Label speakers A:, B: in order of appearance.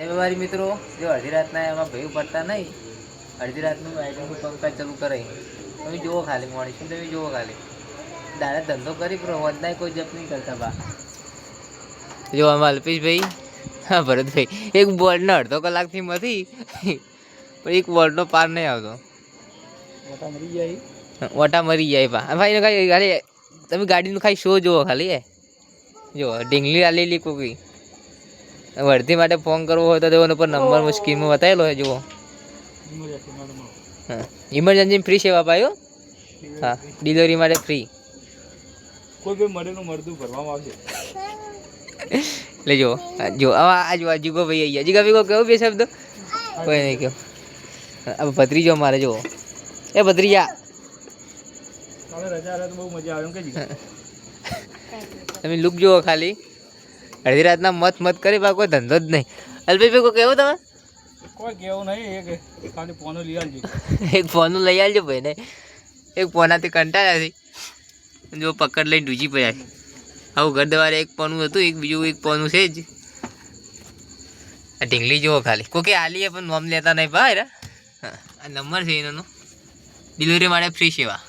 A: મારી મિત્રો જો અડધી રાતના એમાં ભયું પડતા નહીં, અડધી રાતનું આઈટમનું કામકાજ ચાલુ કરે. તમે જુઓ ખાલી મોડી શું તમે જુઓ ખાલી દાડા ધંધો કરી પણ વધનાય કોઈ જપ નહીં કરતા બા. જો આમાં અલ્પેશભાઈ, હા ભરતભાઈ, એક બોર્ડનો અડધો કલાકથી નથી પણ એક બોર્ડનો પાર નહીં આવતો. ઓટા મરી જાય પા ભાઈ ખાલી ખાલી તમે ગાડીનું ખાલી શો જુઓ ખાલી જો ઢીંગલી આલેલી કોઈ વર્ધી માટે ફોન કરવો હોય તો તેનો પર નંબર સ્ક્રીનમાં બતાવેલો હોય જુઓ. હા ઇમરજન્સી ફ્રી સેવા પાયો. હા ડિલિવરી માટે ફ્રી.
B: કોઈ બી મળેલું મળતું ભરવામાં આવશે.
A: એટલે જો જો આ જો જીગો ભાઈ આવી ગયા. જીગા ભાઈ કેવું બે શબ્દ કોઈ નહીં કેવું. હવે ભત્રીજો મારે જુઓ એ ભત્રીજા
B: રજા તો બહુ મજા આવે એમ કે
A: તમે લુક જુઓ ખાલી અડધી રાતના મત કરી બા કોઈ ધંધો જ નહીં. અલ્પેશભાઈ કોઈ કેવું તમે
B: કોઈ કેવું નહીં. એક ખાલી ફોનો લઈ આવજો.
A: એક ફોનું લઈ આવજો ભાઈ ને. એક ફોનાથી કંટાળ્યા છે જો પકડ લઈને ડૂજી પડ્યા છે. આવું ઘર દવારે એક પોનું હતું, એક બીજું એક પોનું છે જ. આ ઢીંગલી જુઓ ખાલી કોકે આલીએ પણ નોમ લેતા નહીં ભાઈ. હા આ નંબર છે એનો, ડિલિવરી માટે ફ્રી સેવા.